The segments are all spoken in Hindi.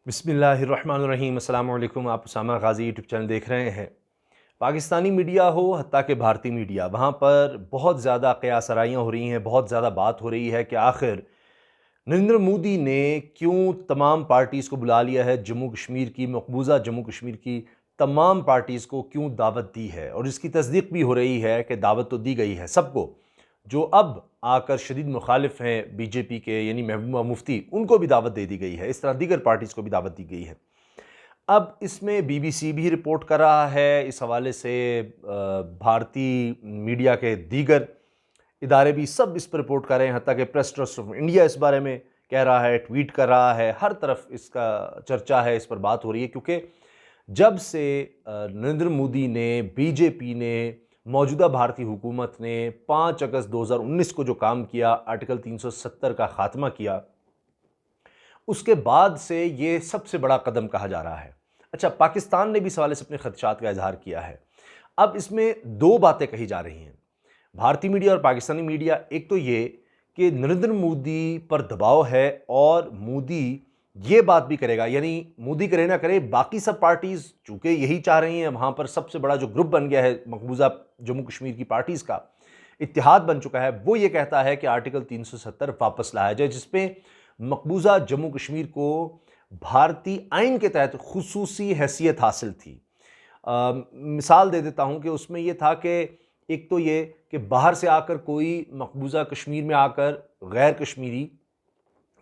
बिस्मिल्लाहिर्रहमानिर्रहीम। अस्सलाम वालेकुम। आप उसामा गाज़ी यूट्यूब चैनल देख रहे हैं। पाकिस्तानी मीडिया हो हत्ता के भारतीय मीडिया, वहाँ पर बहुत ज़्यादा क़यास-आराइयाँ हो रही हैं, बहुत ज़्यादा बात हो रही है कि आखिर नरेंद्र मोदी ने क्यों तमाम पार्टीज़ को बुला लिया है। जम्मू कश्मीर की, मकबूजा जम्मू कश्मीर की तमाम पार्टीज़ को क्यों दावत दी है, और इसकी तस्दीक भी हो रही है कि दावत तो दी गई है सबको। जो अब आकर शदीद मुखालिफ हैं बीजेपी के, यानी महबूबा मुफ्ती, उनको भी दावत दे दी गई है। इस तरह दीगर पार्टीज़ को भी दावत दी गई है। अब इसमें बीबीसी भी रिपोर्ट कर रहा है, इस हवाले से भारतीय मीडिया के दीगर इदारे भी सब इस पर रिपोर्ट कर रहे हैं। हत्ता कि प्रेस ट्रस्ट ऑफ इंडिया इस बारे में कह रहा है, ट्वीट कर रहा है, हर तरफ इसका चर्चा है, इस पर बात हो रही है। क्योंकि जब से नरेंद्र मोदी ने, बीजेपी ने, मौजूदा भारतीय हुकूमत ने 5 अगस्त 2019 को जो काम किया, आर्टिकल 370 का खात्मा किया, उसके बाद से ये सबसे बड़ा कदम कहा जा रहा है। अच्छा, पाकिस्तान ने भी इस हवाले से अपने खदशात का इजहार किया है। अब इसमें दो बातें कही जा रही हैं, भारतीय मीडिया और पाकिस्तानी मीडिया। एक तो ये कि नरेंद्र मोदी पर दबाव है और मोदी ये बात भी करेगा, यानी मोदी करे ना करे, बाकी सब पार्टीज चूंकि यही चाह रही हैं, वहां पर सबसे बड़ा जो ग्रुप बन गया है मकबूजा जम्मू कश्मीर की पार्टीज का इत्तेहाद बन चुका है, वो ये कहता है कि आर्टिकल 370 वापस लाया जाए, जिसपे मकबूजा जम्मू कश्मीर को भारतीय आइन के तहत खुसूसी हैसियत हासिल थी। मिसाल दे देता हूं कि उसमें यह था कि एक तो ये कि बाहर से आकर कोई मकबूजा कश्मीर में आकर गैर कश्मीरी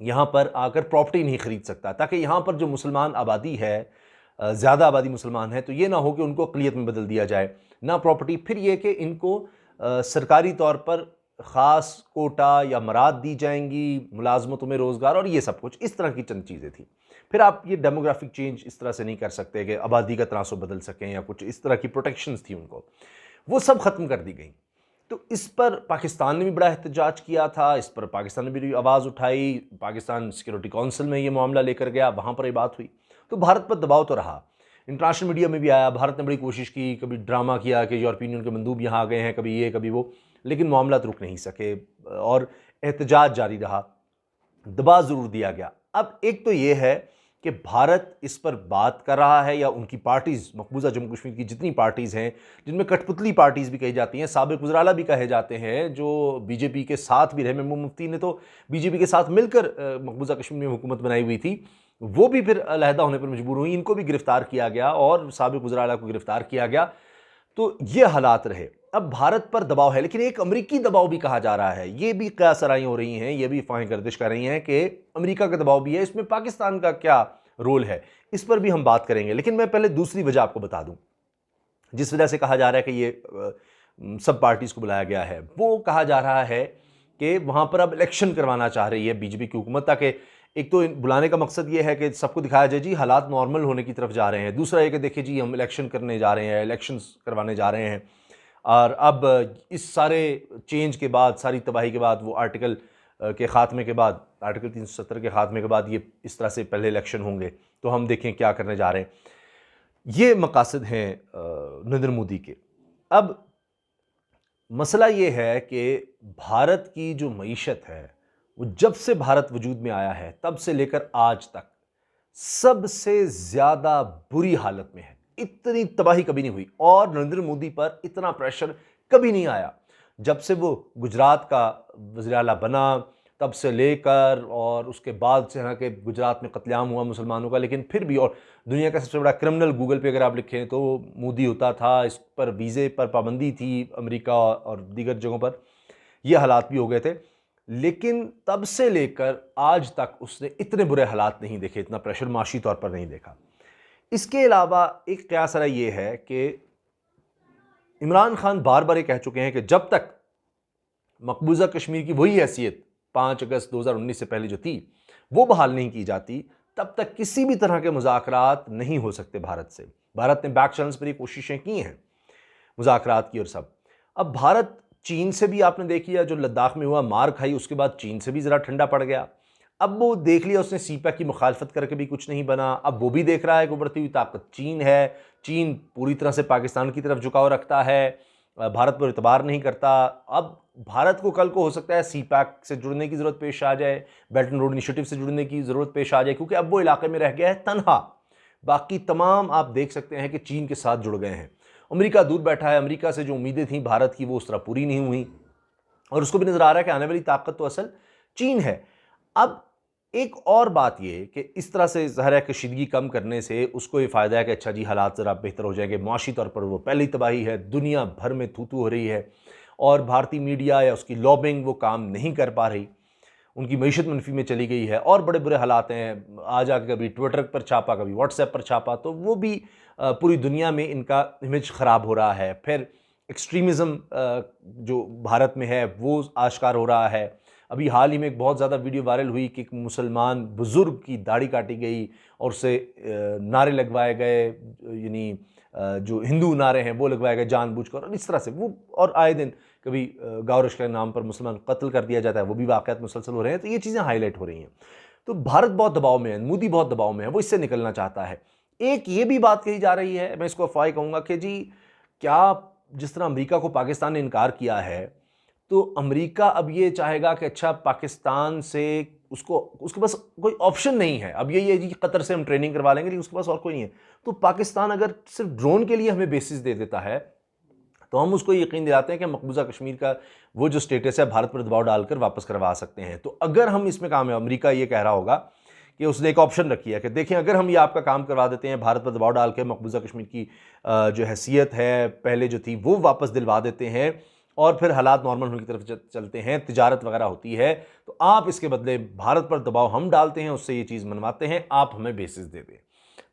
यहाँ पर आकर प्रॉपर्टी नहीं खरीद सकता, ताकि यहाँ पर जो मुसलमान आबादी है, ज़्यादा आबादी मुसलमान है, तो ये ना हो कि उनको अक़लियत में बदल दिया जाए, ना प्रॉपर्टी। फिर ये कि इनको सरकारी तौर पर ख़ास कोटा या मराद दी जाएंगी, मुलाजमतों में रोज़गार और ये सब कुछ, इस तरह की चंद चीज़ें थी। फिर आप ये डेमोग्राफिक चेंज इस तरह से नहीं कर सकते कि आबादी का तनासुब बदल सकें, या कुछ इस तरह की प्रोटेक्शंस थी उनको, वो सब ख़त्म कर दी गई। तो इस पर पाकिस्तान ने भी बड़ा एहतजाज किया था, इस पर पाकिस्तान ने भी आवाज़ उठाई, पाकिस्तान सिक्योरिटी काउंसिल में ये मामला लेकर गया, वहाँ पर ये बात हुई। तो भारत पर दबाव तो रहा, इंटरनेशनल मीडिया में भी आया, भारत ने बड़ी कोशिश की, कभी ड्रामा किया कि यूरोपियन यूनियन के मंदूब यहाँ आ गए हैं, कभी ये कभी वो, लेकिन मामला तो रुक नहीं सके और एहतजाज जारी रहा, दबाव ज़रूर दिया गया। अब एक तो ये है कि भारत इस पर बात कर रहा है, या उनकी पार्टीज़, मकबूजा जम्मू कश्मीर की जितनी पार्टीज़ हैं, जिनमें कठपुतली पार्टीज़ भी कही जाती हैं, साबिक़ वज़राला भी कहे जाते हैं, जो बीजेपी के साथ भी रहे। महबूबा मुफ्ती ने तो बीजेपी के साथ मिलकर मकबूजा कश्मीर में हुकूमत बनाई हुई थी, वो भी फिर अलहदा होने पर मजबूर हुई, इनको भी गिरफ्तार किया गया और साबिक़ वज़राला को गिरफ्तार किया गया। तो ये हालात रहे। अब भारत पर दबाव है, लेकिन एक अमेरिकी दबाव भी कहा जा रहा है, ये भी क़यास-आराइयाँ हो रही हैं, ये भी अफ़वाहें गर्दिश कर रही हैं कि अमेरिका का दबाव भी है। इसमें पाकिस्तान का क्या रोल है, इस पर भी हम बात करेंगे। लेकिन मैं पहले दूसरी वजह आपको बता दूं, जिस वजह से कहा जा रहा है कि ये सब पार्टीज को बुलाया गया है। वो कहा जा रहा है कि वहां पर अब इलेक्शन करवाना चाह रही है बीजेपी की हुकूमत, ताकि एक तो बुलाने का मकसद ये है कि सबको दिखाया जाए जी हालात नॉर्मल होने की तरफ जा रहे हैं, दूसरा ये कि देखिए जी हम इलेक्शन करने जा रहे हैं, इलेक्शंस करवाने जा रहे हैं। और अब इस सारे चेंज के बाद, सारी तबाही के बाद, वो आर्टिकल के ख़ात्मे के बाद, आर्टिकल 370 के ख़ात्मे के बाद ये इस तरह से पहले इलेक्शन होंगे, तो हम देखें क्या करने जा रहे हैं। ये मकासद हैं नरेंद्र मोदी के। अब मसला ये है कि भारत की जो मईशत है, वो जब से भारत वजूद में आया है तब से लेकर आज तक सबसे ज़्यादा बुरी हालत में है। इतनी तबाही कभी नहीं हुई और नरेंद्र मोदी पर इतना प्रेशर कभी नहीं आया। जब से वो गुजरात का वज़ीर आला बना, तब से लेकर और उसके बाद से ना कि गुजरात में कत्लेआम हुआ मुसलमानों का, लेकिन फिर भी, और दुनिया का सबसे बड़ा क्रिमिनल गूगल पे अगर आप लिखें तो मोदी होता था। इस पर वीज़े पर पाबंदी थी अमेरिका और दीगर जगहों पर, ये हालात भी हो गए थे। लेकिन तब से लेकर आज तक उसने इतने बुरे हालात नहीं देखे, इतना प्रेशर माशी तौर पर नहीं देखा। इसके अलावा एक क़यास ये है कि इमरान खान बार बार ये कह चुके हैं कि जब तक मकबूजा कश्मीर की वही हैसियत 5 अगस्त 2019 से पहले जो थी वो बहाल नहीं की जाती, तब तक किसी भी तरह के मुज़ाकरात नहीं हो सकते भारत से। भारत ने बैक चैनल्स पर ये कोशिशें की हैं मुज़ाकरात की और सब। अब भारत चीन से भी आपने देख लिया, जो लद्दाख में हुआ, मार खाई, उसके बाद चीन से भी ज़रा ठंडा पड़ गया। अब वो देख लिया उसने सीपैक की मुखालफत करके भी कुछ नहीं बना। अब वो भी देख रहा है कि उभरती हुई ताकत चीन है, चीन पूरी तरह से पाकिस्तान की तरफ झुकाव रखता है, भारत पर एतबार नहीं करता। अब भारत को कल को हो सकता है सी पैक से जुड़ने की ज़रूरत पेश आ जाए, बेल्ट एंड रोड इनिशिएटिव से जुड़ने की ज़रूरत पेश आ जाए, क्योंकि अब वो इलाके में रह गया है तनहा। बाकी तमाम आप देख सकते हैं कि चीन के साथ जुड़ गए हैं। अमेरिका दूर बैठा है, अमेरिका से जो उम्मीदें थी भारत की वो उस तरह पूरी नहीं हुई, और उसको भी नज़र आ रहा है कि आने वाली ताकत तो असल चीन है। अब एक और बात ये कि इस तरह से ज़ाहिर है कशीदगी कम करने से उसको ये फ़ायदा है कि अच्छा जी हालात ज़रा बेहतर हो जाएंगे, मुआशी तौर पर वो पहले ही तबाही है, दुनिया भर में थू थू हो रही है, और भारतीय मीडिया या उसकी लॉबिंग वो काम नहीं कर पा रही, उनकी मईशत मनफी में चली गई है और बड़े बुरे हालात हैं। आज आके कभी ट्विटर पर छापा, कभी व्हाट्सएप पर छापा, तो वो भी पूरी दुनिया में इनका इमेज ख़राब हो रहा है। फिर एक्सट्रीमिज़म जो भारत में है वो आश्कार हो रहा है। अभी हाल ही में एक बहुत ज़्यादा वीडियो वायरल हुई कि एक मुसलमान बुज़ुर्ग की दाढ़ी काटी गई और उसे नारे लगवाए गए, यानी जो हिंदू नारे हैं वो लगवाए गए जानबूझकर, और इस तरह से वो, और आए दिन कभी गावरश के नाम पर मुसलमान कत्ल कर दिया जाता है, वो भी वाक़यात मुसलसल हो रहे हैं। तो ये चीज़ें हाईलाइट हो रही हैं। तो भारत बहुत दबाव में है, मोदी बहुत दबाव में है, वो इससे निकलना चाहता है। एक ये भी बात कही जा रही है, मैं इसको अफवाह कहूँगा, कि जी क्या जिस तरह अमेरिका को पाकिस्तान ने इनकार किया है, तो अमेरिका अब ये चाहेगा कि अच्छा पाकिस्तान से उसको, उसके पास कोई ऑप्शन नहीं है। अब यही है जी कतर से हम ट्रेनिंग करवा लेंगे, लेकिन उसके पास और कोई नहीं है। तो पाकिस्तान अगर सिर्फ ड्रोन के लिए हमें बेसिस दे देता है, तो हम उसको यकीन दिलाते हैं कि मकबूजा कश्मीर का वो जो स्टेटस है भारत पर दबाव डालकर वापस करवा सकते हैं। तो अगर हम इसमें कामयाब, अमेरिका ये कह रहा होगा कि उसने एक ऑप्शन रखी है कि देखें अगर हम ये आपका काम करवा देते हैं, भारत पर दबाव डाल के मकबूजा कश्मीर की जो हैसियत है पहले जो थी वो वापस दिलवा देते हैं, और फिर हालात नॉर्मल होने की तरफ चलते हैं, तिजारत वगैरह होती है, तो आप इसके बदले भारत पर दबाव हम डालते हैं, उससे ये चीज़ मनवाते हैं, आप हमें बेसिस दे दें।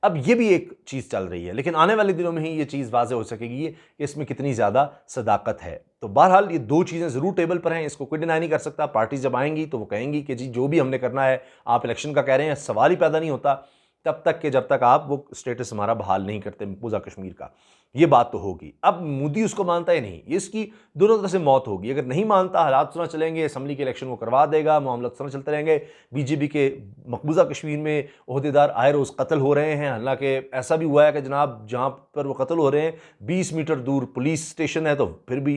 अब ये भी एक चीज़ चल रही है, लेकिन आने वाले दिनों में ही ये चीज़ वाज़ेह हो सकेगी कि इसमें कितनी ज़्यादा सदाकत है। तो बहरहाल ये दो चीज़ें ज़रूर टेबल पर हैं, इसको कोई डिनाई नहीं कर सकता। पार्टी जब आएंगी तो वो कहेंगी कि जी जो भी हमने करना है, आप इलेक्शन का कह रहे हैं, सवाल ही पैदा नहीं होता तब तक कि जब तक आप वो स्टेटस हमारा बहाल नहीं करते मकबूजा कश्मीर का। ये बात तो होगी। अब मोदी उसको मानता है नहीं, इसकी दोनों तरह से मौत होगी। अगर नहीं मानता, हालात सुना चलेंगे, असम्बली के इलेक्शन को करवा देगा, मामला सुना चलते रहेंगे। बीजेपी के मकबूजा कश्मीर में ओहदेदार आए रोज़ कत्ल हो रहे हैं, हालांकि ऐसा भी हुआ है कि जनाब जहाँ पर वो कत्ल हो रहे हैं 20 मीटर दूर पुलिस स्टेशन है, तो फिर भी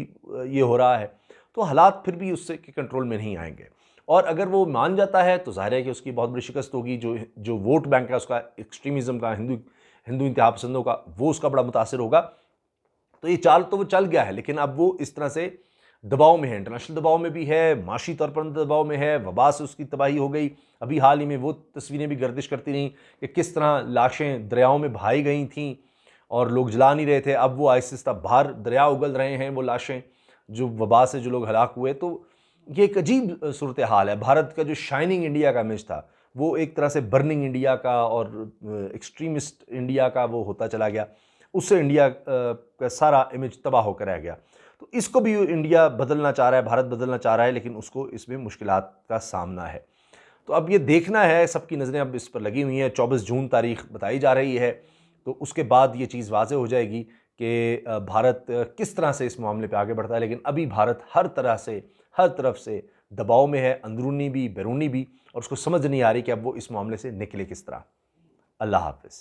ये हो रहा है। तो हालात फिर भी उससे के कंट्रोल में नहीं आएंगे, और अगर वो मान जाता है तो ज़ाहिर है कि उसकी बहुत बड़ी शिकस्त होगी। जो जो वोट बैंक है उसका, एक्सट्रीमिज़म का, हिंदू इंतहा पसंदों का, वो उसका बड़ा मुतासिर होगा। तो ये चाल तो वो चल गया है, लेकिन अब वो इस तरह से दबाव में है, इंटरनेशनल दबाव में भी है, माशी तौर पर दबाव में है, वबा से उसकी तबाही हो गई। अभी हाल ही में वो तस्वीरें भी गर्दिश करती रहीं कि किस तरह लाशें दरियाओं में बहाई गई थीं और लोग जला नहीं रहे थे। अब वो आहिस्ता बाहर दरिया उगल रहे हैं, वो लाशें जो वबा से जो लोग हलाक हुए। तो ये एक अजीब सूरत हाल है। भारत का जो शाइनिंग इंडिया का इमेज था वो एक तरह से बर्निंग इंडिया का और एक्सट्रीमिस्ट इंडिया का वो होता चला गया। उससे इंडिया का सारा इमेज तबाह होकर रह गया। तो इसको भी इंडिया बदलना चाह रहा है, भारत बदलना चाह रहा है, लेकिन उसको इसमें मुश्किलात का सामना है। तो अब ये देखना है, सबकी नज़रें अब इस पर लगी हुई हैं। 24 जून तारीख बताई जा रही है, तो उसके बाद ये चीज़ वाज़ेह हो जाएगी कि भारत किस तरह से इस मामले पे आगे बढ़ता है। लेकिन अभी भारत हर तरह से, हर तरफ से दबाव में है, अंदरूनी भी, बैरूनी भी, और उसको समझ नहीं आ रही कि अब वो इस मामले से निकले किस तरह। अल्लाह हाफ़िज़।